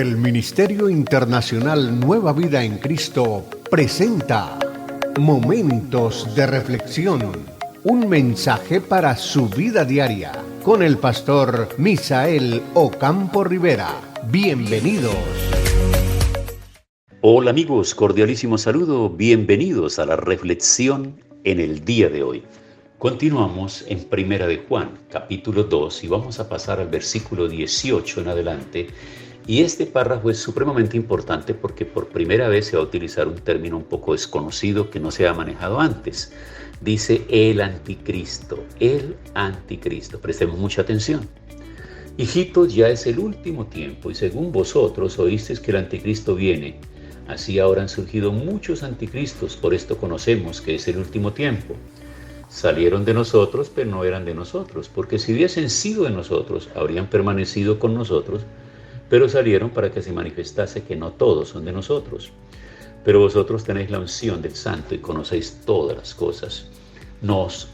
El Ministerio Internacional Nueva Vida en Cristo presenta Momentos de Reflexión, un mensaje para su vida diaria, con el pastor Misael Ocampo Rivera. Bienvenidos. Hola amigos, cordialísimo saludo, bienvenidos a la reflexión en el día de hoy. Continuamos en Primera de Juan, capítulo 2, y vamos a pasar al versículo 18 en adelante. Y este párrafo es supremamente importante porque por primera vez se va a utilizar un término un poco desconocido que no se ha manejado antes. Dice el anticristo, el anticristo. Prestemos mucha atención. Hijitos, ya es el último tiempo y según vosotros oísteis que el anticristo viene. Así ahora han surgido muchos anticristos, por esto conocemos que es el último tiempo. Salieron de nosotros, pero no eran de nosotros, porque si hubiesen sido de nosotros, habrían permanecido con nosotros, pero salieron para que se manifestase que no todos son de nosotros. Pero vosotros tenéis la unción del Santo y conocéis todas las cosas. No os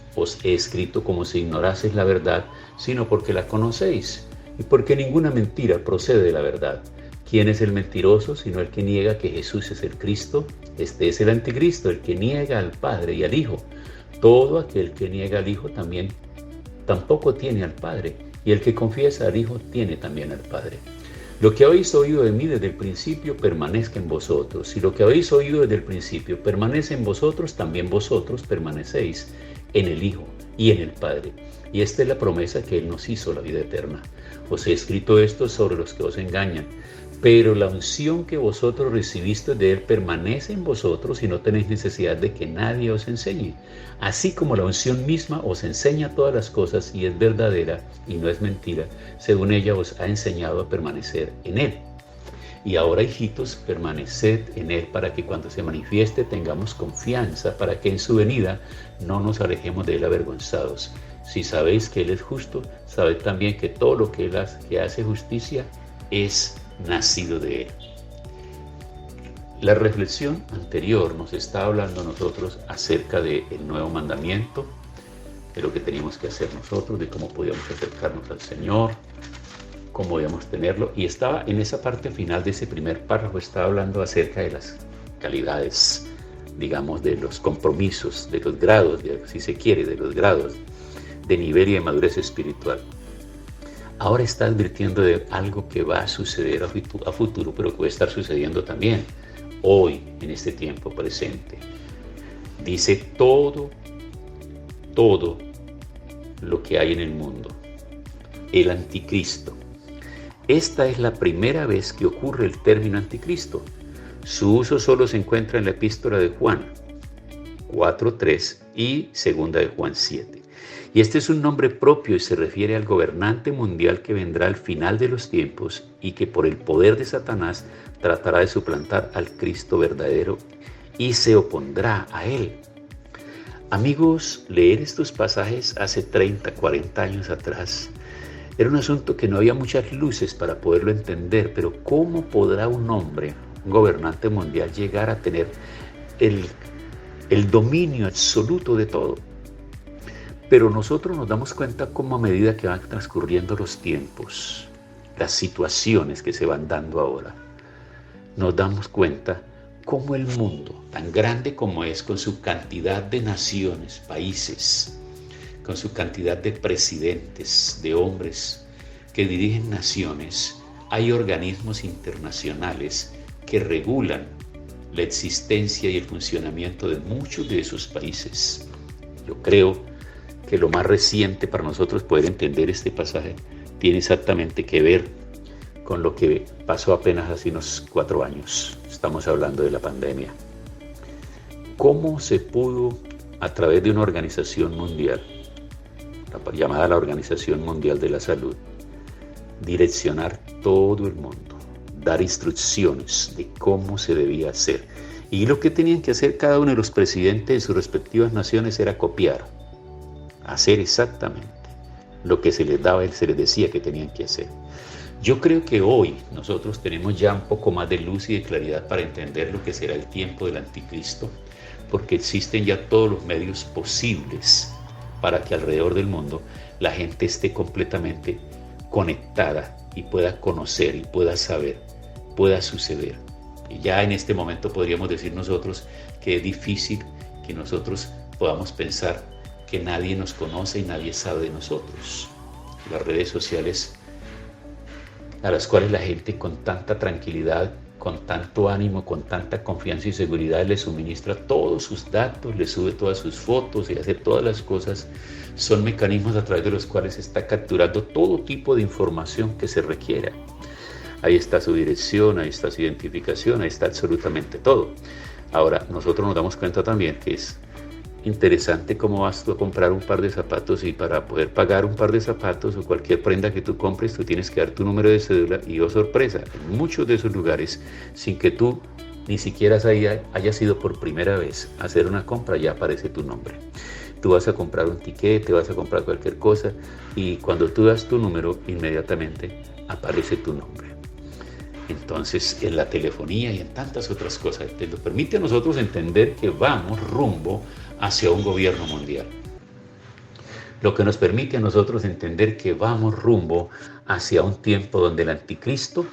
he escrito como si ignoraseis la verdad, sino porque la conocéis, y porque ninguna mentira procede de la verdad. ¿Quién es el mentiroso, sino el que niega que Jesús es el Cristo? Este es el anticristo, el que niega al Padre y al Hijo. Todo aquel que niega al Hijo tampoco tiene al Padre, y el que confiesa al Hijo tiene también al Padre. Lo que habéis oído de mí desde el principio permanezca en vosotros. Si lo que habéis oído desde el principio permanece en vosotros, también vosotros permanecéis en el Hijo y en el Padre. Y esta es la promesa que Él nos hizo, la vida eterna. Os he escrito esto sobre los que os engañan, pero la unción que vosotros recibiste de Él permanece en vosotros y no tenéis necesidad de que nadie os enseñe. Así como la unción misma os enseña todas las cosas y es verdadera y no es mentira, según ella os ha enseñado a permanecer en Él. Y ahora, hijitos, permaneced en Él para que cuando se manifieste tengamos confianza, para que en su venida no nos alejemos de Él avergonzados. Si sabéis que Él es justo, sabed también que todo lo que Él hace justicia es nacido de Él. La reflexión anterior nos está hablando a nosotros acerca del nuevo mandamiento, de lo que teníamos que hacer nosotros, de cómo podíamos acercarnos al Señor, cómo podíamos tenerlo, y estaba en esa parte final de ese primer párrafo, estaba hablando acerca de las calidades, digamos, de los compromisos, de los grados, si se quiere, de los grados de nivel y de madurez espiritual. Ahora está advirtiendo de algo que va a suceder a futuro, pero que puede estar sucediendo también hoy, en este tiempo presente. Dice todo lo que hay en el mundo. El anticristo. Esta es la primera vez que ocurre el término anticristo. Su uso solo se encuentra en la epístola de Juan 4:3 y segunda de Juan 7. Y este es un nombre propio y se refiere al gobernante mundial que vendrá al final de los tiempos y que por el poder de Satanás tratará de suplantar al Cristo verdadero y se opondrá a él. Amigos, leer estos pasajes hace 30, 40 años atrás era un asunto que no había muchas luces para poderlo entender, pero ¿cómo podrá un hombre, un gobernante mundial, llegar a tener el dominio absoluto de todo? Pero nosotros nos damos cuenta cómo a medida que van transcurriendo los tiempos, las situaciones que se van dando ahora, nos damos cuenta cómo el mundo, tan grande como es, con su cantidad de naciones, países, con su cantidad de presidentes, de hombres que dirigen naciones, hay organismos internacionales que regulan la existencia y el funcionamiento de muchos de esos países. Yo creo que lo más reciente para nosotros poder entender este pasaje tiene exactamente que ver con lo que pasó apenas hace unos 4 años. Estamos hablando de la pandemia. ¿Cómo se pudo, a través de una organización mundial, llamada la Organización Mundial de la Salud, direccionar todo el mundo, dar instrucciones de cómo se debía hacer? Y lo que tenían que hacer cada uno de los presidentes de sus respectivas naciones era copiar, hacer exactamente lo que se les daba y se les decía que tenían que hacer. Yo creo que hoy nosotros tenemos ya un poco más de luz y de claridad para entender lo que será el tiempo del anticristo, porque existen ya todos los medios posibles para que alrededor del mundo la gente esté completamente conectada y pueda conocer y pueda saber pueda suceder. Y ya en este momento podríamos decir nosotros que es difícil que nosotros podamos pensar que nadie nos conoce y nadie sabe de nosotros. Las redes sociales a las cuales la gente con tanta tranquilidad, con tanto ánimo, con tanta confianza y seguridad le suministra todos sus datos, le sube todas sus fotos y hace todas las cosas, son mecanismos a través de los cuales está capturando todo tipo de información que se requiera. Ahí está su dirección, ahí está su identificación, ahí está absolutamente todo. Ahora, nosotros nos damos cuenta también que es interesante cómo vas tú a comprar un par de zapatos y para poder pagar un par de zapatos o cualquier prenda que tú compres, tú tienes que dar tu número de cédula y, oh sorpresa, en muchos de esos lugares, sin que tú ni siquiera hayas ido por primera vez a hacer una compra, ya aparece tu nombre. Tú vas a comprar un tiquete, vas a comprar cualquier cosa y cuando tú das tu número, inmediatamente aparece tu nombre. Entonces, en la telefonía y en tantas otras cosas, te lo permite a nosotros entender que vamos rumbo hacia un gobierno mundial. Lo que nos permite a nosotros entender que vamos rumbo hacia un tiempo donde el anticristo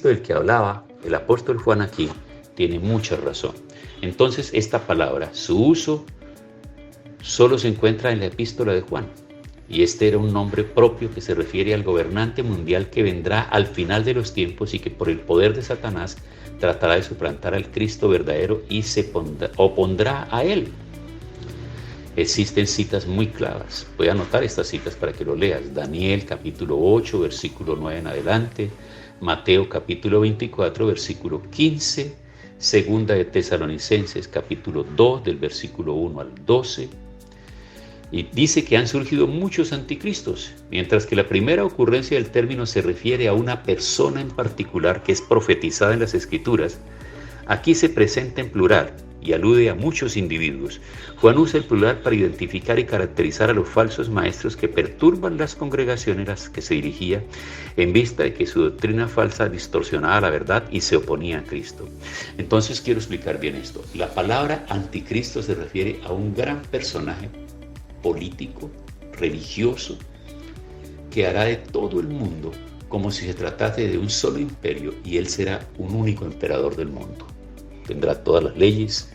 del que hablaba el apóstol Juan aquí, tiene mucha razón. Entonces, esta palabra, su uso solo se encuentra en la epístola de Juan. Y este era un nombre propio que se refiere al gobernante mundial que vendrá al final de los tiempos y que por el poder de Satanás tratará de suplantar al Cristo verdadero y se opondrá a él. Existen citas muy claras. Voy a anotar estas citas para que lo leas. Daniel capítulo 8, versículo 9 en adelante. Mateo capítulo 24, versículo 15. Segunda de Tesalonicenses capítulo 2 del versículo 1 al 12. Y dice que han surgido muchos anticristos, mientras que la primera ocurrencia del término se refiere a una persona en particular que es profetizada en las Escrituras. Aquí se presenta en plural y alude a muchos individuos. Juan usa el plural para identificar y caracterizar a los falsos maestros que perturban las congregaciones a las que se dirigía en vista de que su doctrina falsa distorsionaba la verdad y se oponía a Cristo. Entonces quiero explicar bien esto. La palabra anticristo se refiere a un gran personaje político, religioso, que hará de todo el mundo como si se tratase de un solo imperio y él será un único emperador del mundo. Tendrá todas las leyes,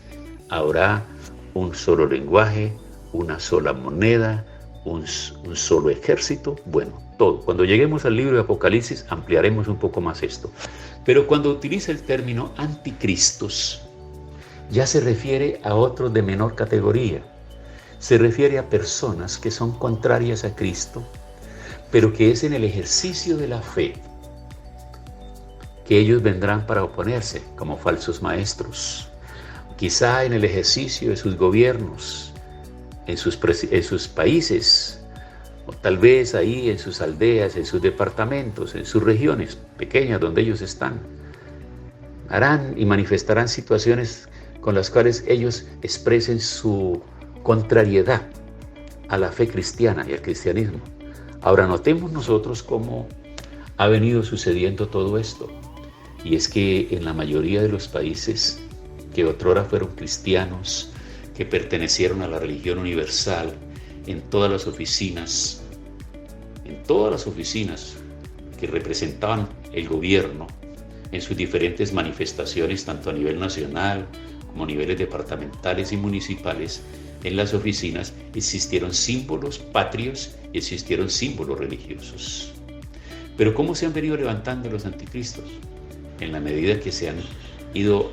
habrá un solo lenguaje, una sola moneda, un solo ejército, bueno, todo. Cuando lleguemos al libro de Apocalipsis ampliaremos un poco más esto. Pero cuando utiliza el término anticristos, ya se refiere a otros de menor categoría. Se refiere a personas que son contrarias a Cristo, pero que es en el ejercicio de la fe que ellos vendrán para oponerse como falsos maestros. Quizá en el ejercicio de sus gobiernos, en sus países, o tal vez ahí en sus aldeas, en sus departamentos, en sus regiones pequeñas donde ellos están. Harán y manifestarán situaciones con las cuales ellos expresen su contrariedad a la fe cristiana y al cristianismo. Ahora notemos nosotros cómo ha venido sucediendo todo esto. Y es que en la mayoría de los países que otrora fueron cristianos, que pertenecieron a la religión universal, en todas las oficinas que representaban el gobierno, en sus diferentes manifestaciones, tanto a nivel nacional como a niveles departamentales y municipales, en las oficinas existieron símbolos patrios y existieron símbolos religiosos. Pero ¿cómo se han venido levantando los anticristos? En la medida que se han ido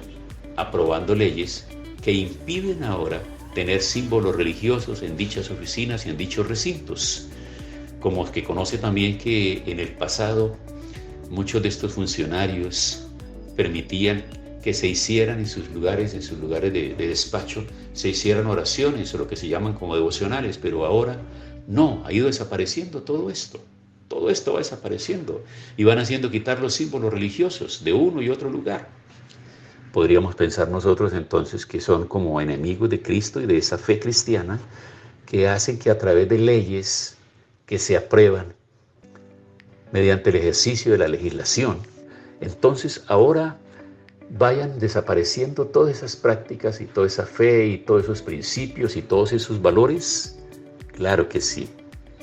aprobando leyes que impiden ahora tener símbolos religiosos en dichas oficinas y en dichos recintos. Como que conoce también que en el pasado muchos de estos funcionarios permitían que se hicieran en sus lugares de despacho, se hicieran oraciones o lo que se llaman como devocionales, pero ahora no, ha ido desapareciendo todo esto. Todo esto va desapareciendo y van haciendo quitar los símbolos religiosos de uno y otro lugar. Podríamos pensar nosotros entonces que son como enemigos de Cristo y de esa fe cristiana que hacen que a través de leyes que se aprueban mediante el ejercicio de la legislación, entonces ahora vayan desapareciendo todas esas prácticas y toda esa fe y todos esos principios y todos esos valores. Claro que sí.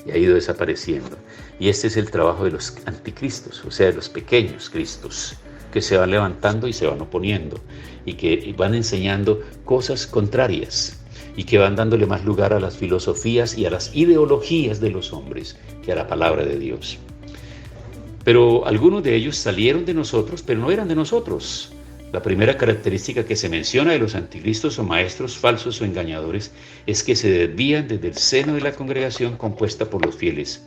y ha ido desapareciendo. Y este es el trabajo de los anticristos, o sea, de los pequeños cristos, que se van levantando y se van oponiendo, y que van enseñando cosas contrarias, y que van dándole más lugar a las filosofías y a las ideologías de los hombres que a la palabra de Dios. Pero algunos de ellos salieron de nosotros, pero no eran de nosotros. La primera característica que se menciona de los anticristos o maestros falsos o engañadores es que se desvían desde el seno de la congregación compuesta por los fieles.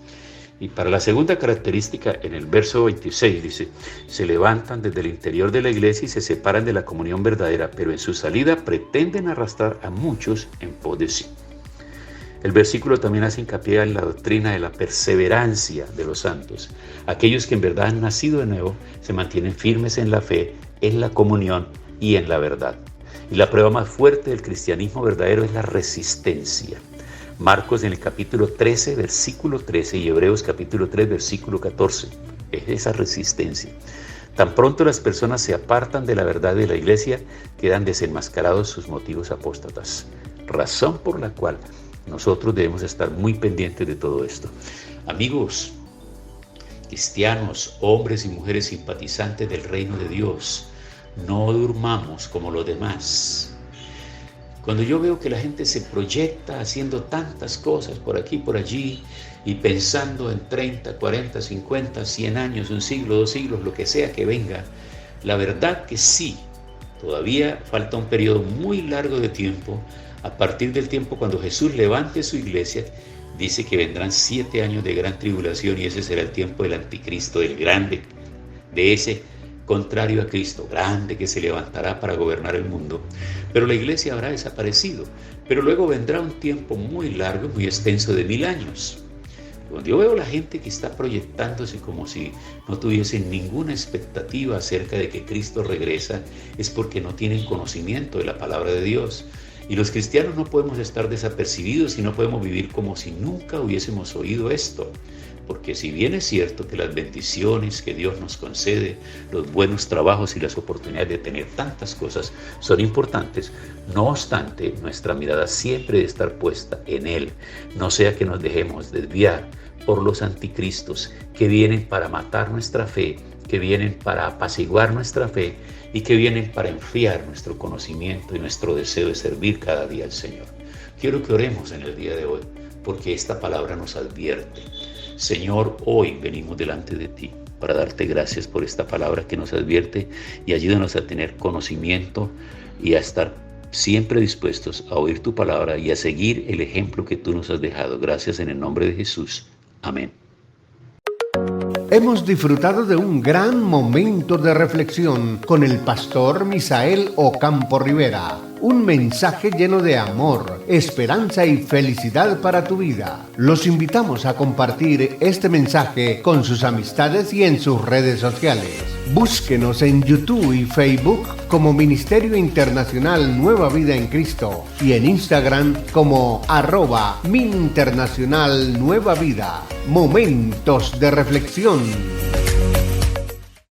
Y para la segunda característica, en el verso 26 dice, se levantan desde el interior de la iglesia y se separan de la comunión verdadera, pero en su salida pretenden arrastrar a muchos en pos de sí. El versículo también hace hincapié en la doctrina de la perseverancia de los santos. Aquellos que en verdad han nacido de nuevo se mantienen firmes en la fe, en la comunión y en la verdad. Y la prueba más fuerte del cristianismo verdadero es la resistencia. Marcos en el capítulo 13, versículo 13 y Hebreos capítulo 3, versículo 14. Es esa resistencia. Tan pronto las personas se apartan de la verdad de la iglesia, quedan desenmascarados sus motivos apóstatas. Razón por la cual nosotros debemos estar muy pendientes de todo esto. Amigos, cristianos, hombres y mujeres simpatizantes del reino de Dios, no durmamos como los demás. Cuando yo veo que la gente se proyecta haciendo tantas cosas por aquí, por allí, y pensando en 30, 40, 50, 100 años, un siglo, 2 siglos, lo que sea que venga, la verdad que sí, todavía falta un periodo muy largo de tiempo. A partir del tiempo cuando Jesús levante su iglesia, dice que vendrán 7 años de gran tribulación y ese será el tiempo del anticristo, del grande, de ese contrario a Cristo, grande que se levantará para gobernar el mundo. Pero la iglesia habrá desaparecido. Pero luego vendrá un tiempo muy largo, muy extenso de 1000 años. Cuando yo veo a la gente que está proyectándose como si no tuviesen ninguna expectativa acerca de que Cristo regresa, es porque no tienen conocimiento de la palabra de Dios. Y los cristianos no podemos estar desapercibidos y no podemos vivir como si nunca hubiésemos oído esto. Porque si bien es cierto que las bendiciones que Dios nos concede, los buenos trabajos y las oportunidades de tener tantas cosas son importantes, no obstante, nuestra mirada siempre debe estar puesta en Él. No sea que nos dejemos desviar por los anticristos que vienen para matar nuestra fe, que vienen para apaciguar nuestra fe y que vienen para enfriar nuestro conocimiento y nuestro deseo de servir cada día al Señor. Quiero que oremos en el día de hoy, porque esta palabra nos advierte. Señor, hoy venimos delante de ti para darte gracias por esta palabra que nos advierte y ayúdanos a tener conocimiento y a estar siempre dispuestos a oír tu palabra y a seguir el ejemplo que tú nos has dejado. Gracias en el nombre de Jesús. Amén. Hemos disfrutado de un gran momento de reflexión con el pastor Misael Ocampo Rivera. Un mensaje lleno de amor, esperanza y felicidad para tu vida. Los invitamos a compartir este mensaje con sus amistades y en sus redes sociales. Búsquenos en YouTube y Facebook como Ministerio Internacional Nueva Vida en Cristo y en Instagram como @MinInternacional Nueva Vida. Momentos de reflexión.